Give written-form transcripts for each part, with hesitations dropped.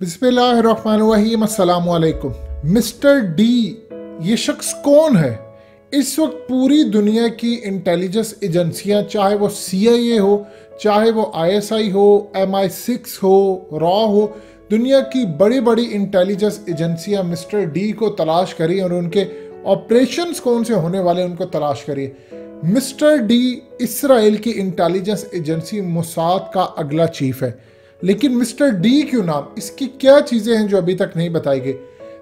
बिस्मिल्लाहिर्रहमानिर्रहीम, अस्सलामु अलैकुम। मिस्टर डी ये शख्स कौन है? इस वक्त पूरी दुनिया की इंटेलिजेंस एजेंसियां, चाहे वो CIA हो, चाहे वो ISI हो, MI6 हो, रॉ हो, दुनिया की बड़ी बड़ी इंटेलिजेंस एजेंसियां मिस्टर डी को तलाश करी और उनके ऑपरेशंस कौन से होने वाले उनको तलाश करिए। मिस्टर डी इसराइल की इंटेलिजेंस एजेंसी मोसाद का अगला चीफ है, लेकिन मिस्टर डी क्यों नाम, इसकी क्या चीज़ें हैं जो अभी तक नहीं बताई गई।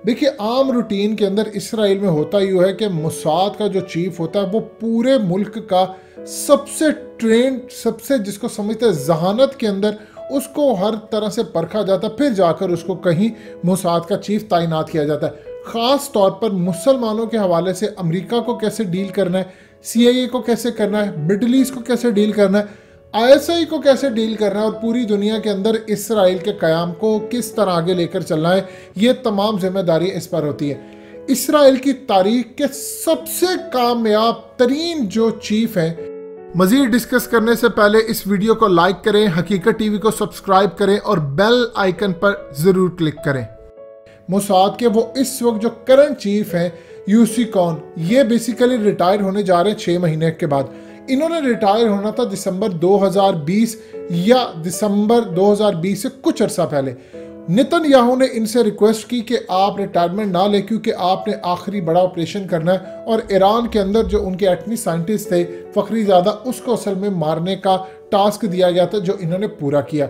देखिए, आम रूटीन के अंदर इसराइल में होता यूँ है कि मोसाद का जो चीफ होता है वो पूरे मुल्क का सबसे ट्रेंड, सबसे जिसको समझते हैं जहानत के अंदर, उसको हर तरह से परखा जाता है, फिर जाकर उसको कहीं मोसाद का चीफ तैनात किया जाता है। ख़ास तौर पर मुसलमानों के हवाले से अमेरिका को कैसे डील करना है, CIA को कैसे करना है, मिडल ईस्ट को कैसे डील करना है, ISI को कैसे डील करना है और पूरी दुनिया के अंदर इसराइल के क़याम को किस तरह आगे लेकर चलना है, ये तमाम जिम्मेदारी इस पर होती है। इसराइल की तारीख के सबसे कामयाब तरीन जो चीफ हैं। मज़ीद डिस्कस करने से पहले इस वीडियो को लाइक करें, हकीकत TV को सब्सक्राइब करें और बेल आइकन पर ज़रूर क्लिक करें। मोसाद के वो इस वक्त जो करंट चीफ हैं यूसी कॉन, ये बेसिकली रिटायर होने जा रहे हैं 6 महीने के बाद। इन्होंने रिटायर होना था दिसंबर 2020 या दिसंबर 2020 से कुछ अरसा पहले। नेतन्याहू ने इनसे रिक्वेस्ट की कि आप रिटायरमेंट ना लें क्योंकि आपने आखिरी बड़ा ऑपरेशन करना है, और ईरान के अंदर जो उनके एटमी साइंटिस्ट थे फखरीजादा, उसको असल में मारने का टास्क दिया गया था जो इन्होंने पूरा किया।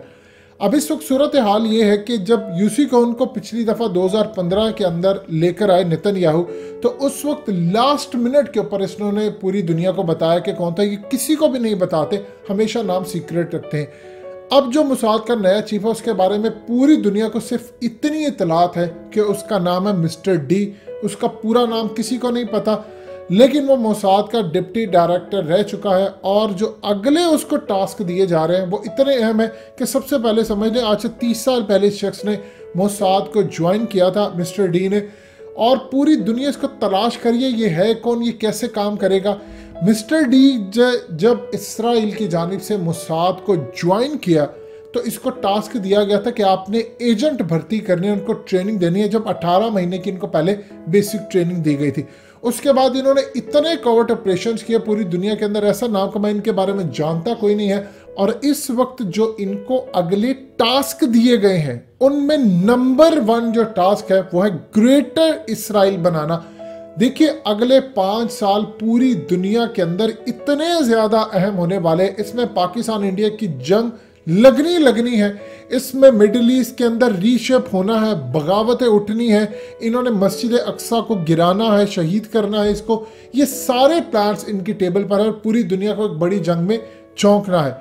अब इस वक्त सूरत हाल ये है कि जब यूसी कॉन को पिछली दफ़ा 2015 के अंदर लेकर आए नेतन्याहू, तो उस वक्त लास्ट मिनट के ऊपर इन्होंने पूरी दुनिया को बताया कि कौन था। ये किसी को भी नहीं बताते, हमेशा नाम सीक्रेट रखते हैं। अब जो मोसाद का नया चीफ है उसके बारे में पूरी दुनिया को सिर्फ इतनी इतलात है कि उसका नाम है मिस्टर डी। उसका पूरा नाम किसी को नहीं पता, लेकिन वो मोसाद का डिप्टी डायरेक्टर रह चुका है और जो अगले उसको टास्क दिए जा रहे हैं वो इतने अहम है कि सबसे पहले समझ लें, आज से 30 साल पहले इस शख्स ने मोसाद को ज्वाइन किया था, मिस्टर डी ने, और पूरी दुनिया इसको तलाश करिए ये है कौन, ये कैसे काम करेगा। मिस्टर डी जब इसराइल की जानिब से मोसाद को ज्वाइन किया तो इसको टास्क दिया गया था कि आपने एजेंट भर्ती करने, उनको ट्रेनिंग देनी है। जब 18 महीने की इनको पहले बेसिक ट्रेनिंग दी गई थी, उसके बाद इन्होंने इतने कवर्ट ऑपरेशंस किए पूरी दुनिया के अंदर, ऐसा नाम कमा इनके बारे में जानता कोई नहीं है। और इस वक्त जो इनको अगले टास्क दिए गए हैं उनमें नंबर 1 जो टास्क है वो है ग्रेटर इसराइल बनाना। देखिए, अगले 5 साल पूरी दुनिया के अंदर इतने ज्यादा अहम होने वाले, इसमें पाकिस्तान इंडिया की जंग लगनी है, इसमें मिडिल ईस्ट के अंदर रीशेप होना है, बगावतें उठनी है, इन्होंने मस्जिद अक्सा को गिराना है, शहीद करना है इसको, ये सारे प्लान्स इनकी टेबल पर है और पूरी दुनिया को एक बड़ी जंग में झोंकना है।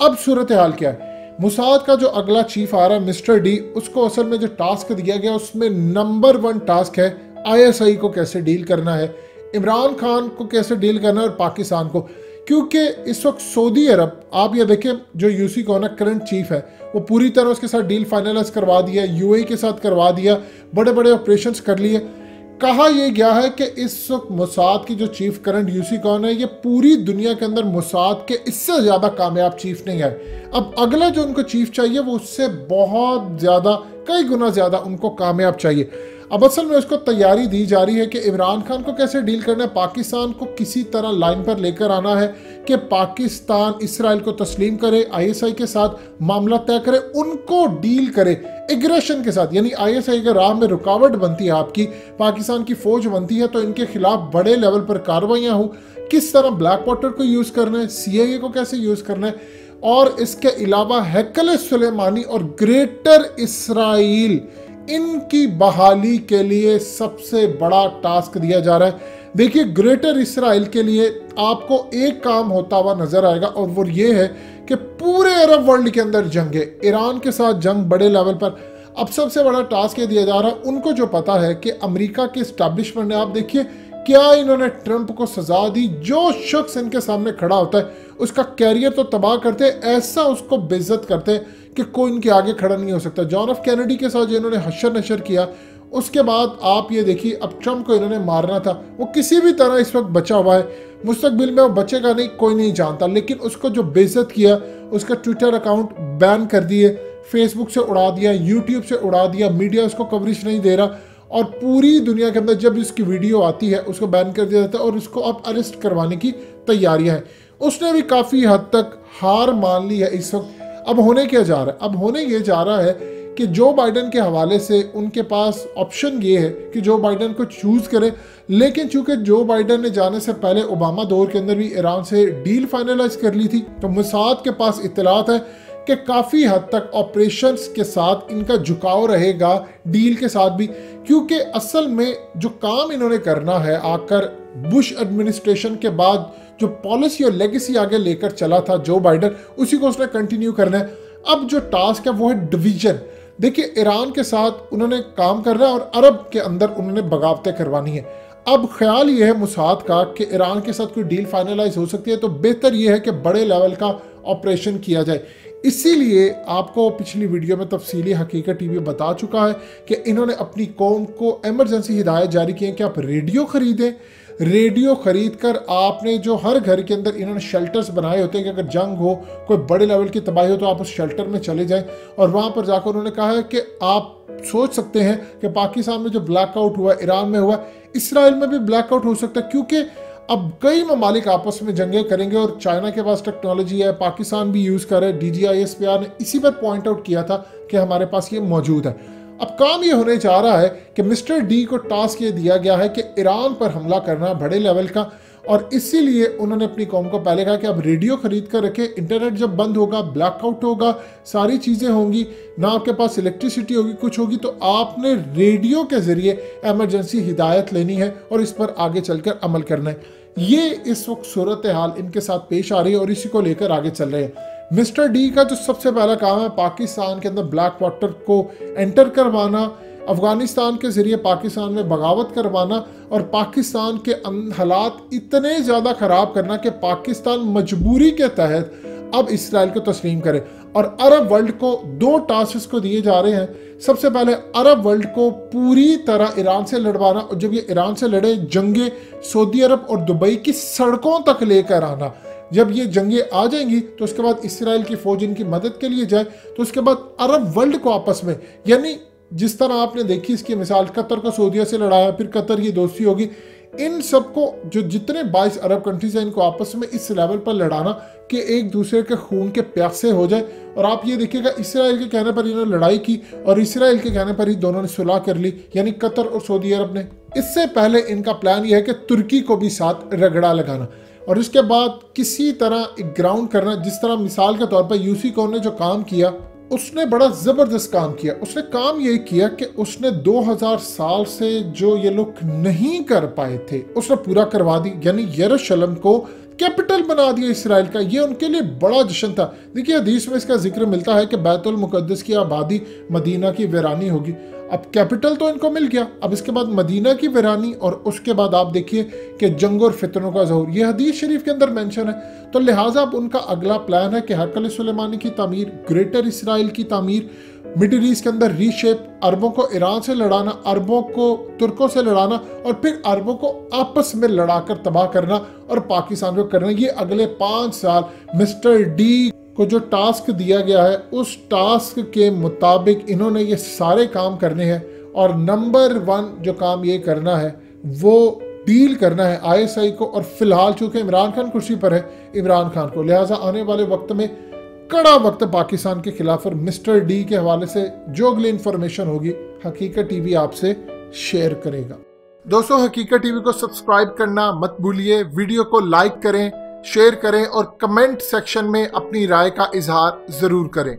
अब सूरत हाल क्या है? मोसाद का जो अगला चीफ आ रहा है मिस्टर डी, उसको असल में जो टास्क दिया गया उसमें नंबर 1 टास्क है ISI को कैसे डील करना है, इमरान खान को कैसे डील करना है और पाकिस्तान को। क्योंकि इस वक्त सऊदी अरब, आप ये देखें, जो यूसी कॉन करंट चीफ है वो पूरी तरह उसके साथ डील फाइनलाइज करवा दिया, UAE के साथ करवा दिया, बड़े बड़े ऑपरेशंस कर लिए। कहा यह गया है कि इस वक्त मोसाद की जो चीफ करंट यूसी कॉन है, ये पूरी दुनिया के अंदर मोसाद के इससे ज़्यादा कामयाब चीफ नहीं है। अब अगला जो उनको चीफ चाहिए वो उससे बहुत ज़्यादा, कई गुना ज़्यादा उनको कामयाब चाहिए। अब असल में उसको तैयारी दी जा रही है कि इमरान खान को कैसे डील करना है, पाकिस्तान को किसी तरह लाइन पर लेकर आना है कि पाकिस्तान इसराइल को तस्लीम करे, ISI के साथ मामला तय करे, उनको डील करे एग्रेशन के साथ। यानी ISI के राह में रुकावट बनती है आपकी, पाकिस्तान की फौज बनती है, तो इनके खिलाफ बड़े लेवल पर कार्रवाइयाँ हो, किस तरह ब्लैक वाटर को यूज़ करना है, CIA को कैसे यूज़ करना है, और इसके अलावा हैकल सुलेमानी और ग्रेटर इसराइल, इनकी बहाली के लिए सबसे बड़ा टास्क दिया जा रहा है। देखिए, ग्रेटर इसराइल के लिए आपको एक काम होता हुआ नजर आएगा और वो ये है कि पूरे अरब वर्ल्ड के अंदर जंग है, ईरान के साथ जंग बड़े लेवल पर। अब सबसे बड़ा टास्क ये दिया जा रहा है, उनको जो पता है कि अमेरिका के एस्टैब्लिशमेंट ने, आप देखिए क्या इन्होंने ट्रंप को सजा दी। जो शख्स इनके सामने खड़ा होता है उसका कैरियर तो तबाह करते, ऐसा उसको बेइज्जत करते कि कोई इनके आगे खड़ा नहीं हो सकता। जॉन एफ कैनेडी के साथ जो इन्होंने हशर नशर किया, उसके बाद आप ये देखिए अब ट्रंप को इन्होंने मारना था, वो किसी भी तरह इस वक्त बचा हुआ है, मुस्तकबिल में वो बचेगा नहीं कोई नहीं जानता, लेकिन उसको जो बेइज्जत किया, उसका ट्विटर अकाउंट बैन कर दिए, फेसबुक से उड़ा दिया, यूट्यूब से उड़ा दिया, मीडिया उसको कवरेज नहीं दे रहा और पूरी दुनिया के अंदर जब इसकी वीडियो आती है उसको बैन कर दिया जाता है और उसको अब अरेस्ट करवाने की तैयारियां हैं। उसने भी काफ़ी हद तक हार मान ली है इस वक्त। अब होने क्या जा रहा है? अब होने ये जा रहा है कि जो बाइडन के हवाले से उनके पास ऑप्शन ये है कि जो बाइडन को चूज़ करे, लेकिन चूंकि जो बाइडन ने जाने से पहले ओबामा दौर के अंदर भी ईरान से डील फाइनलाइज कर ली थी, तो मोसाद के पास इत्तलात है कि काफ़ी हद तक ऑपरेशंस के साथ इनका झुकाव रहेगा डील के साथ भी, क्योंकि असल में जो काम इन्होंने करना है आकर बुश एडमिनिस्ट्रेशन के बाद जो पॉलिसी और लेगेसी आगे लेकर चला था जो बाइडन, उसी को उसने कंटिन्यू करना है। अब जो टास्क है वो है डिवीजन। देखिए, ईरान के साथ उन्होंने काम करना है और अरब के अंदर उन्होंने बगावतें करवानी है। अब ख्याल ये है मोसाद का कि ईरान के साथ कोई डील फाइनलाइज हो सकती है, तो बेहतर ये है कि बड़े लेवल का ऑपरेशन किया जाए। इसीलिए आपको पिछली वीडियो में तफसीली हकीकत टीवी बता चुका है कि इन्होंने अपनी कौम को इमरजेंसी हिदायत जारी की है कि आप रेडियो खरीदें। रेडियो खरीद कर आपने जो हर घर के अंदर इन्होंने शेल्टर्स बनाए होते हैं कि अगर जंग हो, कोई बड़े लेवल की तबाही हो, तो आप उस शेल्टर में चले जाएं। और वहाँ पर जाकर उन्होंने कहा है कि आप सोच सकते हैं कि पाकिस्तान में जो ब्लैकआउट हुआ, ईरान में हुआ, इसराइल में भी ब्लैकआउट हो सकता है, क्योंकि अब कई ममालिक आपस में जंगें करेंगे और चाइना के पास टेक्नोलॉजी है, पाकिस्तान भी यूज़ कर रहा है। DGISPR ने इसी पर पॉइंट आउट किया था कि हमारे पास ये मौजूद है। अब काम ये होने जा रहा है कि मिस्टर डी को टास्क ये दिया गया है कि ईरान पर हमला करना बड़े लेवल का, और इसीलिए उन्होंने अपनी कौम को पहले कहा कि अब रेडियो खरीद कर रखे। इंटरनेट जब बंद होगा, ब्लैकआउट होगा, सारी चीज़ें होंगी, ना आपके पास इलेक्ट्रिसिटी होगी, कुछ होगी, तो आपने रेडियो के ज़रिए इमरजेंसी हिदायत लेनी है और इस पर आगे चलकर अमल करना है। ये इस वक्त सूरत हाल इनके साथ पेश आ रही है और इसी को लेकर आगे चल रहे हैं। मिस्टर डी का जो सबसे पहला काम है पाकिस्तान के अंदर ब्लैक वाटर को एंटर करवाना, अफगानिस्तान के ज़रिए पाकिस्तान में बगावत करवाना और पाकिस्तान के हालात इतने ज़्यादा ख़राब करना कि पाकिस्तान मजबूरी के तहत अब इसराइल को तस्लीम करे। और अरब वर्ल्ड को दो टास्क को दिए जा रहे हैं। सबसे पहले अरब वर्ल्ड को पूरी तरह ईरान से लड़वाना, और जब ये ईरान से लड़े, जंगे सऊदी अरब और दुबई की सड़कों तक लेकर आना। जब ये जंगे आ जाएंगी तो उसके बाद इसराइल की फौज इनकी मदद के लिए जाए, तो उसके बाद अरब वर्ल्ड को आपस में, यानी जिस तरह आपने देखी इसकी मिसाल, कतर को सऊदीया से लड़ाया, फिर कतर की दोस्ती होगी, इन सबको जो जितने 22 अरब कंट्रीज हैं इनको आपस में इस लेवल पर लड़ाना कि एक दूसरे के खून के प्यासे हो जाए। और आप ये देखिएगा, इसराइल के कहने पर इन्होंने लड़ाई की और इसराइल के कहने पर ही दोनों ने सुलह कर ली, यानी कतर और सऊदी अरब ने। इससे पहले इनका प्लान यह है कि तुर्की को भी साथ रगड़ा लगाना और इसके बाद किसी तरह एक ग्राउंड करना। जिस तरह मिसाल के तौर पर यूसी कौन ने जो काम किया, उसने बड़ा ज़बरदस्त काम किया। उसने काम ये किया कि उसने 2000 साल से जो ये लोग नहीं कर पाए थे उसने पूरा करवा दी, यानी यरूशलेम को कैपिटल बना दिया इसराइल का। ये उनके लिए बड़ा जश्न था। देखिए, हदीस में इसका जिक्र मिलता है कि बैतुल मुकद्दस की आबादी मदीना की वीरानी होगी। अब कैपिटल तो इनको मिल गया, अब इसके बाद मदीना की वीरानी, और उसके बाद आप देखिए कि जंग और फितनों का ज़हूर, ये हदीस शरीफ के अंदर मेंशन है। तो लिहाजा अब उनका अगला प्लान है कि हैकल सुलेमानी की तामीर, ग्रेटर इसराइल की तामीर, मिडिल ईस्ट के अंदर रीशेप, अरबों को ईरान से लड़ाना, अरबों को तुर्कों से लड़ाना और फिर अरबों को आपस में लड़ाकर तबाह करना और पाकिस्तान को करना। ये अगले 5 साल मिस्टर डी को जो टास्क दिया गया है उस टास्क के मुताबिक इन्होंने ये सारे काम करने हैं। और नंबर 1 जो काम ये करना है वो डील करना है ISI को। और फिलहाल चूंकि इमरान खान कुर्सी पर है, इमरान खान को, लिहाजा आने वाले वक्त में कड़ा वक्त पाकिस्तान के खिलाफ। और मिस्टर डी के हवाले से जो अगली इंफॉर्मेशन होगी हकीकत टीवी आपसे शेयर करेगा। दोस्तों, हकीकत टीवी को सब्सक्राइब करना मत भूलिए, वीडियो को लाइक करें, शेयर करें और कमेंट सेक्शन में अपनी राय का इजहार जरूर करें।